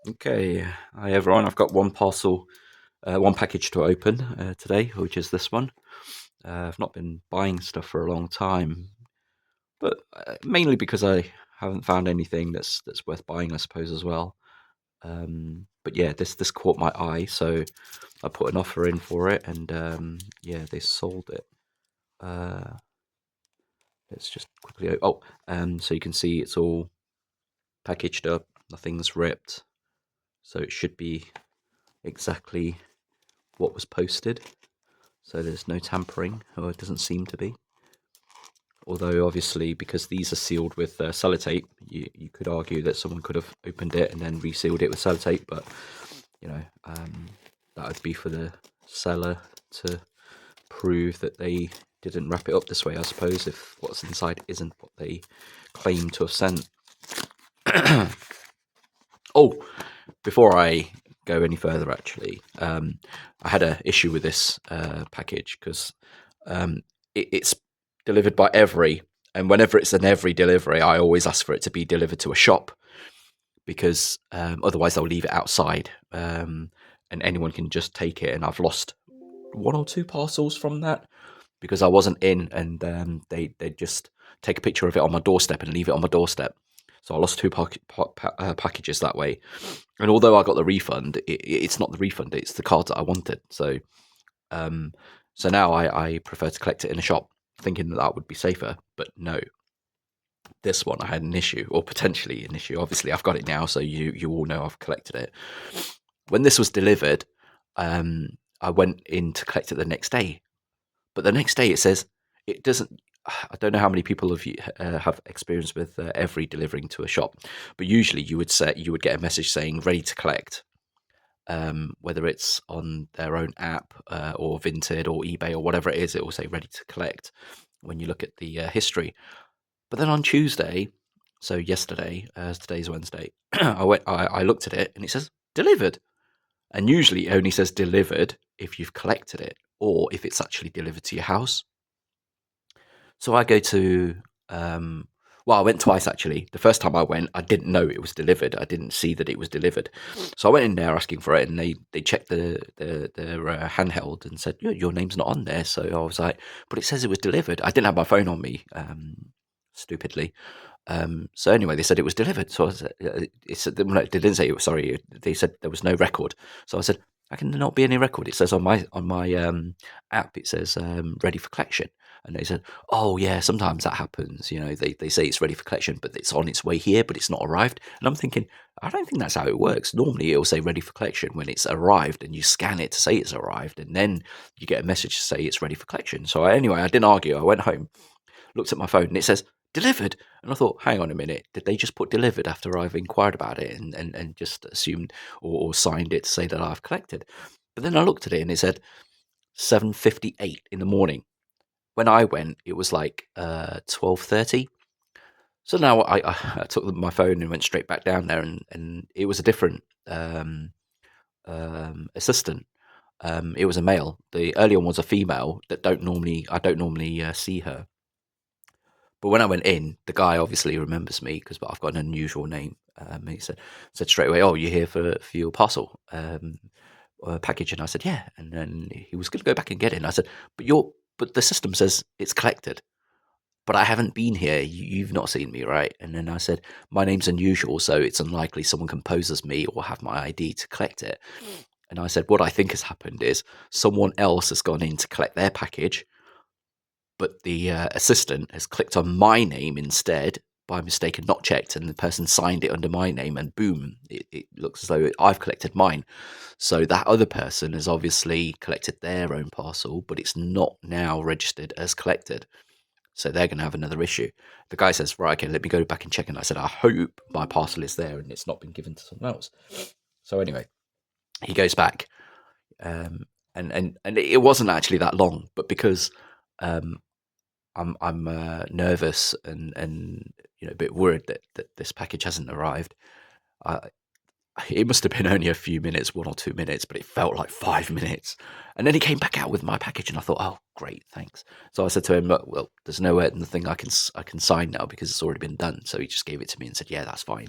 Okay, hi everyone. I've got one package to open today, which is this one. I've not been buying stuff for a long time, but mainly because I haven't found anything that's worth buying, I suppose, as well. But yeah, this caught my eye, so I put an offer in for it, and yeah, they sold it. Uh, let's just quickly. So you can see it's all packaged up, nothing's ripped, so it should be exactly what was posted. So there's no tampering, or it doesn't seem to be. Although obviously, because these are sealed with sellotape, you could argue that someone could have opened it and then resealed it with sellotape, but you know, that would be for the seller to prove that they didn't wrap it up this way, I suppose, if what's inside isn't what they claim to have sent. Oh, before I go any further, actually, I had an issue with this package because it's delivered by Every, and whenever it's an Every delivery, I always ask for it to be delivered to a shop because otherwise they'll leave it outside, and anyone can just take it. And I've lost one or two parcels from that because I wasn't in, and they just take a picture of it on my doorstep and leave it on my doorstep. So I lost two packages that way. And although I got the refund, it's not the refund; it's the card that I wanted. Um, so now I prefer to collect it in a shop, thinking that would be safer. But no, this one I had an issue, or potentially an issue. Obviously, I've got it now, so you all know I've collected it. When this was delivered, I went in to collect it the next day, but the next day it says it doesn't. I don't know how many people have experience with Every delivering to a shop, but usually you would get a message saying ready to collect, whether it's on their own app or Vinted or eBay or whatever it is. It will say ready to collect when you look at the history. But then on Tuesday, so yesterday, as today's Wednesday, I looked at it and it says delivered. And usually it only says delivered if you've collected it or if it's actually delivered to your house. So I go to, I went twice actually. The first time I went, I didn't know it was delivered. I didn't see that it was delivered. So I went in there asking for it, and they checked the handheld and said, your name's not on there. So I was like, but it says it was delivered. I didn't have my phone on me, stupidly. So anyway, they said it was delivered. So I said, they didn't say it was, sorry. They said there was no record. So I said, how can there not be any record? It says on my app, it says ready for collection. And they said, oh yeah, sometimes that happens. They say it's ready for collection, but it's on its way here, but it's not arrived. And I'm thinking, I don't think that's how it works. Normally it'll say ready for collection when it's arrived, and you scan it to say it's arrived, and then you get a message to say it's ready for collection. So anyway, I didn't argue. I went home, looked at my phone, and it says delivered. And I thought, hang on a minute, did they just put delivered after I've inquired about it and just assumed or signed it to say that I've collected? But then I looked at it and it said 7:58 in the morning. When I went, it was like 12:30. So now I took my phone and went straight back down there, and it was a different assistant. It was a male. The earlier one was a female that I don't normally see her. But when I went in, the guy obviously remembers me because I've got an unusual name. He said straight away, "Oh, you're here for your parcel package?" And I said, "Yeah." And then he was going to go back and get it. And I said, but the system says it's collected, but I haven't been here. You've not seen me, right?" And then I said, "My name's unusual, so it's unlikely someone can pose as me or have my ID to collect it." And I said, "What I think has happened is someone else has gone in to collect their package, but the assistant has clicked on my name instead by mistake and not checked, and the person signed it under my name, and boom, it looks as though I've collected mine. So that other person has obviously collected their own parcel, but it's not now registered as collected. So they're going to have another issue." The guy says, "Right, okay, let me go back and check." And I said, "I hope my parcel is there and it's not been given to someone else." So anyway, he goes back, and it wasn't actually that long, but because um, I'm nervous and a bit worried that this package hasn't arrived. I, it must have been only a few minutes, 1 or 2 minutes, but it felt like 5 minutes. And then he came back out with my package, and I thought, "Oh, great, thanks." So I said to him, "Look, well, there's nowhere in the thing I can sign now because it's already been done." So he just gave it to me and said, "Yeah, that's fine."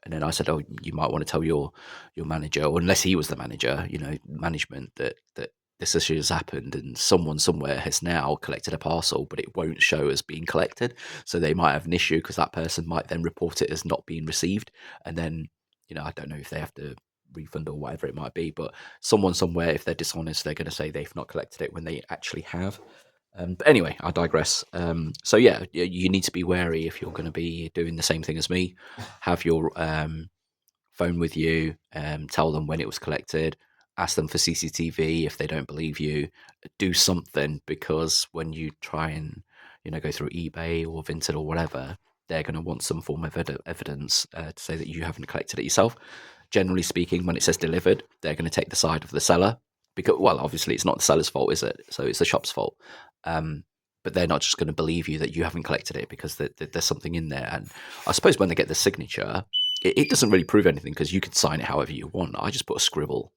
And then I said, "Oh, you might want to tell your manager, or unless he was the manager, management, that this issue has happened, and someone somewhere has now collected a parcel, but it won't show as being collected. So they might have an issue because that person might then report it as not being received, and then I don't know if they have to refund or whatever it might be, but someone somewhere, if they're dishonest, they're going to say they've not collected it when they actually have." But anyway, I digress. So yeah, you need to be wary if you're going to be doing the same thing as me. Have your phone with you, tell them when it was collected, ask them for CCTV if they don't believe you, do something, because when you try and go through eBay or Vinted or whatever, they're going to want some form of evidence to say that you haven't collected it yourself. Generally speaking, when it says delivered, they're going to take the side of the seller because, well, obviously it's not the seller's fault, is it? So it's the shop's fault. Um, but they're not just going to believe you that you haven't collected it because there's something in there. And I suppose when they get the signature, it doesn't really prove anything because you can sign it however you want. I just put a scribble,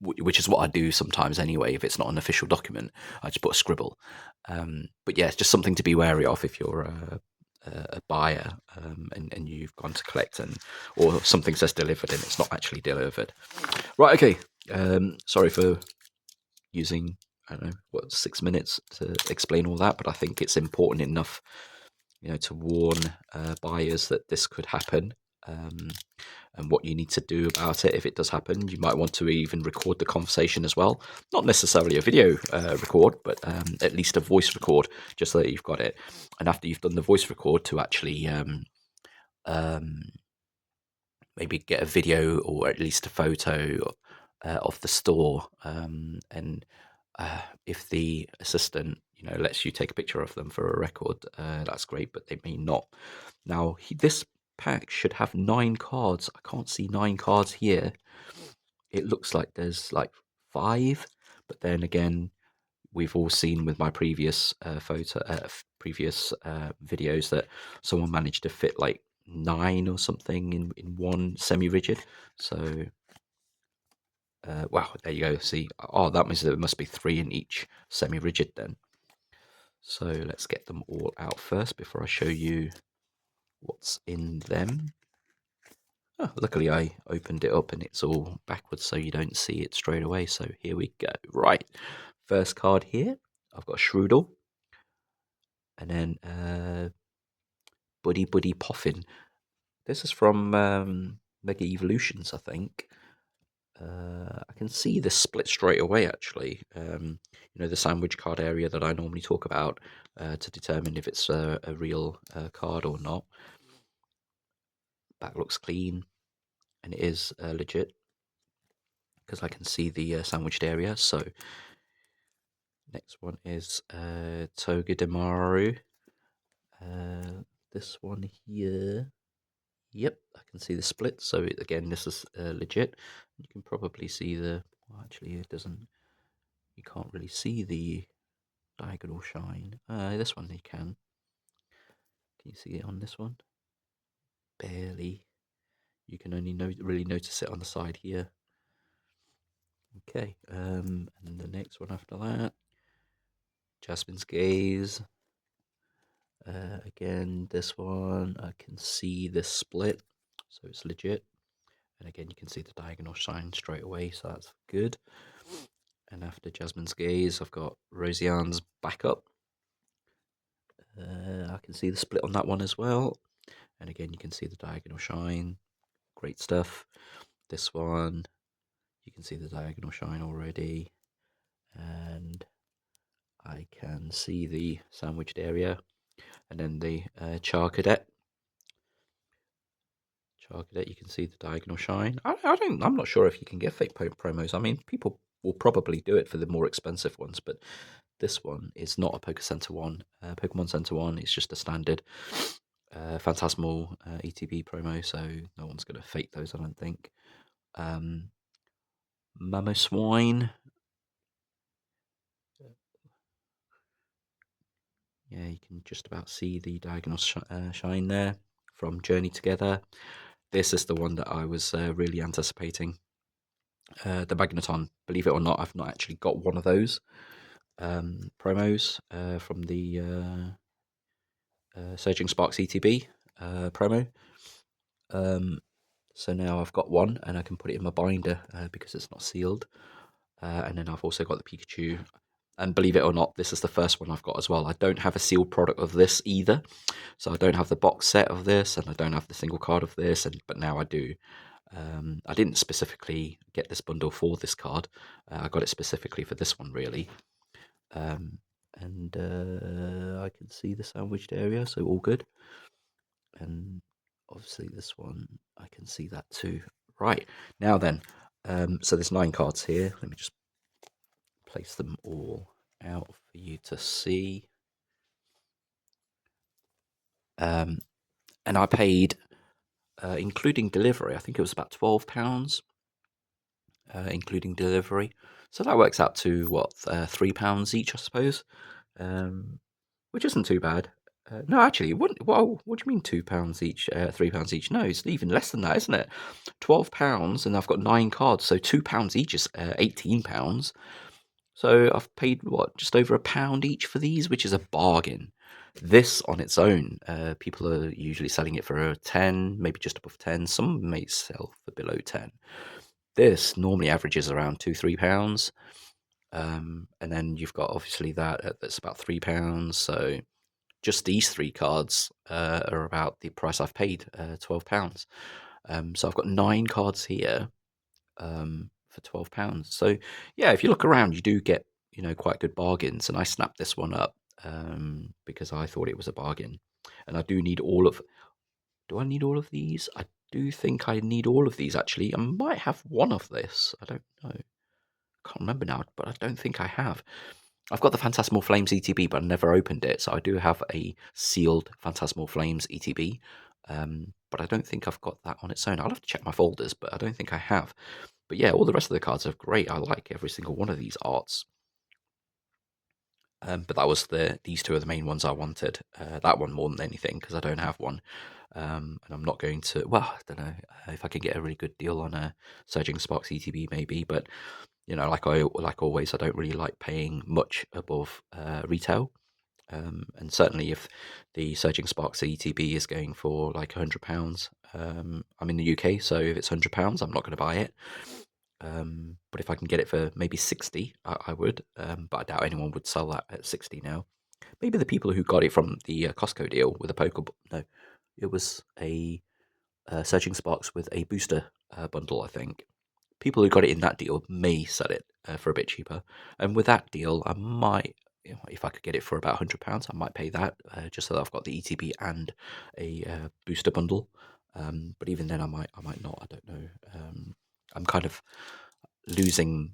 which is what I do sometimes anyway. If it's not an official document, I just put a scribble. But yeah, it's just something to be wary of if you're a buyer, and you've gone to collect, or something says delivered and it's not actually delivered. Right, okay. Sorry for using, I don't know, 6 minutes to explain all that, but I think it's important enough, to warn buyers that this could happen, and what you need to do about it if it does happen. You might want to even record the conversation as well. Not necessarily a video record, but at least a voice record, just so that you've got it. And after you've done the voice record, to actually um, maybe get a video or at least a photo of the store, and if the assistant lets you take a picture of them for a record, that's great, but they may not. Now this pack should have 9 cards. I can't see 9 cards here. It looks like there's like 5, but then again, we've all seen with my previous previous videos that someone managed to fit like 9 or something in one semi-rigid. So wow, there you go. See, oh, that means there must be 3 in each semi-rigid then. So let's get them all out first before I show you what's in them. Oh, luckily I opened it up and it's all backwards so you don't see it straight away. So here we go. Right, first card here, I've got Shroodle. And then Buddy Buddy Poffin. This is from Mega Evolutions, I think. I can see the split straight away, actually. The sandwich card area that I normally talk about to determine if it's a real card or not. Back looks clean, and it is legit because I can see the sandwiched area. So next one is Togedemaru. This one here. Yep, I can see the split. So again, this is legit. You can probably see well, actually, it doesn't. You can't really see the diagonal shine. This one you can. Can you see it on this one? Barely. You can only really notice it on the side here. Okay, and the next one after that, Jasmine's Gaze. Again, this one I can see the split, so it's legit. And again, you can see the diagonal shine straight away, so that's good. And after Jasmine's Gaze, I've got Rosianne's Backup. I can see the split on that one as well. And again, you can see the diagonal shine. Great stuff. This one, you can see the diagonal shine already. And I can see the sandwiched area. And then the Char Cadet. Char Cadet, you can see the diagonal shine. I'm not sure if you can get fake promos. I mean, people will probably do it for the more expensive ones, but this one is not a Pokemon Center one. It's just a standard Phantasmal ETB promo, so no one's going to fake those, I don't think. Mamoswine. Yeah, you can just about see the diagonal shine there from Journey Together. This is the one that I was really anticipating. The Magneton, believe it or not, I've not actually got one of those promos from the Surging Sparks ETB promo. So now I've got one, and I can put it in my binder because it's not sealed. And then I've also got the Pikachu. And believe it or not, this is the first one I've got as well. I don't have a sealed product of this either. So I don't have the box set of this, and I don't have the single card of this, but now I do. I didn't specifically get this bundle for this card. I got it specifically for this one, really. And I can see the sandwiched area, so all good. And obviously this one, I can see that too. Right, now then, so there's 9 cards here. Let me just place them all out for you to see. And I paid, including delivery, I think it was about £12, including delivery. So that works out to what, £3 each, I suppose, which isn't too bad. No, actually, it wouldn't. Well, what do you mean £2 each? £3 each? No, it's even less than that, isn't it? £12, and I've got 9 cards, so £2 each is £18. So I've paid what, just over £1 each for these, which is a bargain. This on its own, people are usually selling it for 10, maybe just above 10. Some may sell for below 10. This normally averages around £2-3. And then you've got obviously that's about £3. So just these 3 cards are about the price I've paid, £12. So I've got 9 cards here for £12. So yeah, if you look around, you do get quite good bargains. And I snapped this one up because I thought it was a bargain. And I do need all of. Do I need all of these? I do think I need all of these actually. I might have one of this. I don't know. Can't remember now, but I don't think I have. I've got the Phantasmal Flames ETB, but I never opened it, so I do have a sealed Phantasmal Flames ETB, but I don't think I've got that on its own. I'll have to check my folders, but I don't think I have. But yeah, all the rest of the cards are great. I like every single one of these arts. But that was these 2 are the main ones I wanted. That one more than anything, because I don't have one. And I'm not going to. Well, I don't know if I can get a really good deal on a Surging Sparks ETB, maybe. But like always, I don't really like paying much above retail. And certainly, if the Surging Sparks ETB is going for like £100, I'm in the UK, so if it's £100, I'm not going to buy it. But if I can get it for maybe 60, I would. But I doubt anyone would sell that at 60 now. Maybe the people who got it from the Costco deal with a Pokeball. No, it was a Surging Sparks with a booster bundle, I think. People who got it in that deal may sell it for a bit cheaper. And with that deal, I might, if I could get it for about £100, I might pay that just so that I've got the ETB and a booster bundle. But even then, I might not. I don't know. I'm kind of losing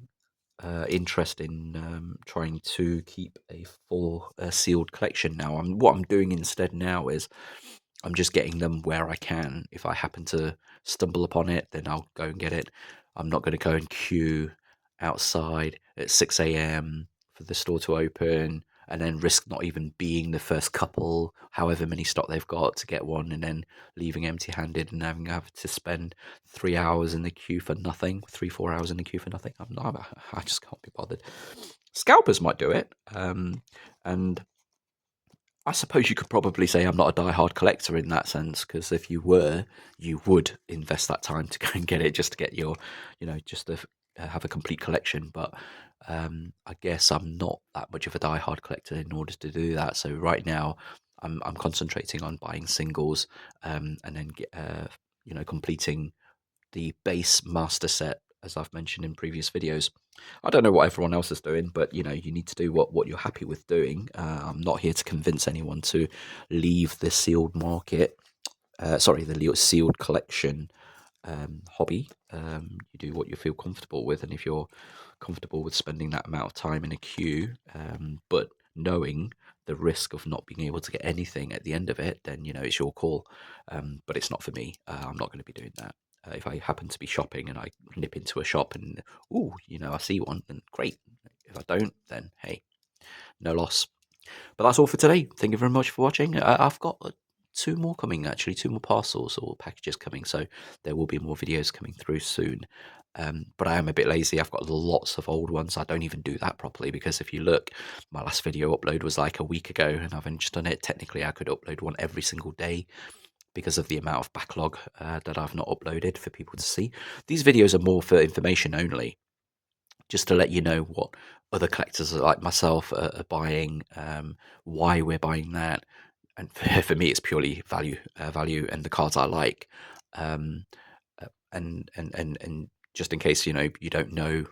interest in trying to keep a full sealed collection now. What I'm doing instead now is I'm just getting them where I can. If I happen to stumble upon it, then I'll go and get it. I'm not going to go and queue outside at 6 a.m. for the store to open and then risk not even being the first couple, however many stock they've got, to get one, and then leaving empty-handed and having to spend 3 hours in the queue for nothing, 4 hours in the queue for nothing. I just can't be bothered. Scalpers might do it, and I suppose you could probably say I'm not a die-hard collector in that sense, because if you were, you would invest that time to go and get it just to get your, just to have a complete collection. But I guess I'm not that much of a die-hard collector in order to do that. So right now, I'm concentrating on buying singles, and then completing the base master set, as I've mentioned in previous videos. I don't know what everyone else is doing, but you need to do what you're happy with doing. I'm not here to convince anyone to leave the sealed market. The sealed collection hobby. You do what you feel comfortable with, and if you're comfortable with spending that amount of time in a queue, but knowing the risk of not being able to get anything at the end of it, then it's your call. But it's not for me. I'm not going to be doing that. If I happen to be shopping and I nip into a shop and I see one, then great. If I don't, then hey, no loss. But that's all for today. Thank you very much for watching. I've got 2 more coming, actually, 2 more parcels or packages coming, so there will be more videos coming through soon. But I am a bit lazy. I've got lots of old ones. I don't even do that properly, because if you look, my last video upload was like a week ago and I've only just done it. Technically, I could upload one every single day, because of the amount of backlog that I've not uploaded for people to see. These videos are more for information only, just to let you know what other collectors like myself are buying, why we're buying that. And for me, it's purely value, and the cards I like. Um, and just in case you don't know,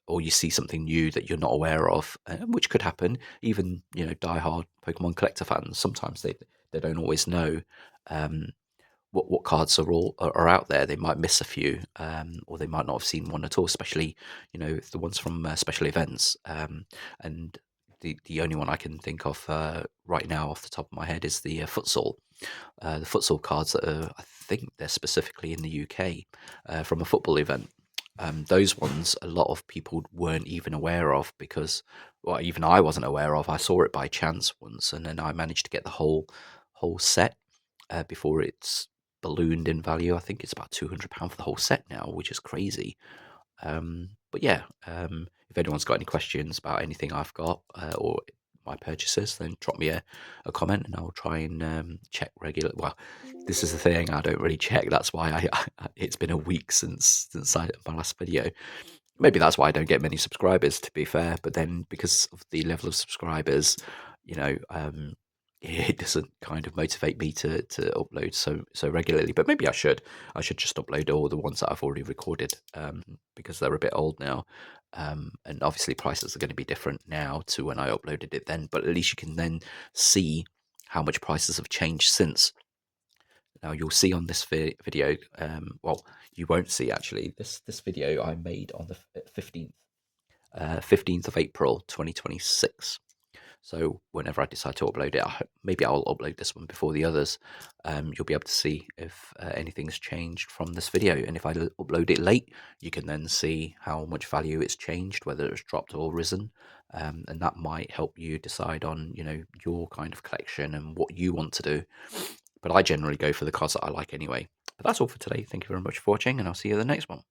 or you see something new that you're not aware of, which could happen. Even diehard Pokemon collector fans, sometimes they don't always know. Um, what cards are out there. They might miss a few, or they might not have seen one at all. Especially, the ones from special events. And the only one I can think of right now off the top of my head is the futsal. The futsal cards that I think they're specifically in the UK from a football event. Those ones, a lot of people weren't even aware of because, well, even I wasn't aware of. I saw it by chance once, and then I managed to get the whole set before it's ballooned in value. I think it's about £200 for the whole set now, which is crazy. But yeah, if anyone's got any questions about anything I've got or my purchases, then drop me a comment and I'll try and check regular. Well, this is the thing, I don't really check. That's why it's been a week since my last video. Maybe that's why I don't get many subscribers, to be fair. But then because of the level of subscribers, it doesn't kind of motivate me to upload so regularly. But maybe I should just upload all the ones that I've already recorded, because they're a bit old now. And obviously prices are going to be different now to when I uploaded it then, but at least you can then see how much prices have changed since. Now you'll see on this video, well, you won't see actually, this video I made on the 15th of April 2026. So whenever I decide to upload it, maybe I'll upload this one before the others. You'll be able to see if anything's changed from this video. And if I upload it late, you can then see how much value it's changed, whether it's dropped or risen. And that might help you decide on, your kind of collection and what you want to do. But I generally go for the cards that I like anyway. But that's all for today. Thank you very much for watching, and I'll see you in the next one.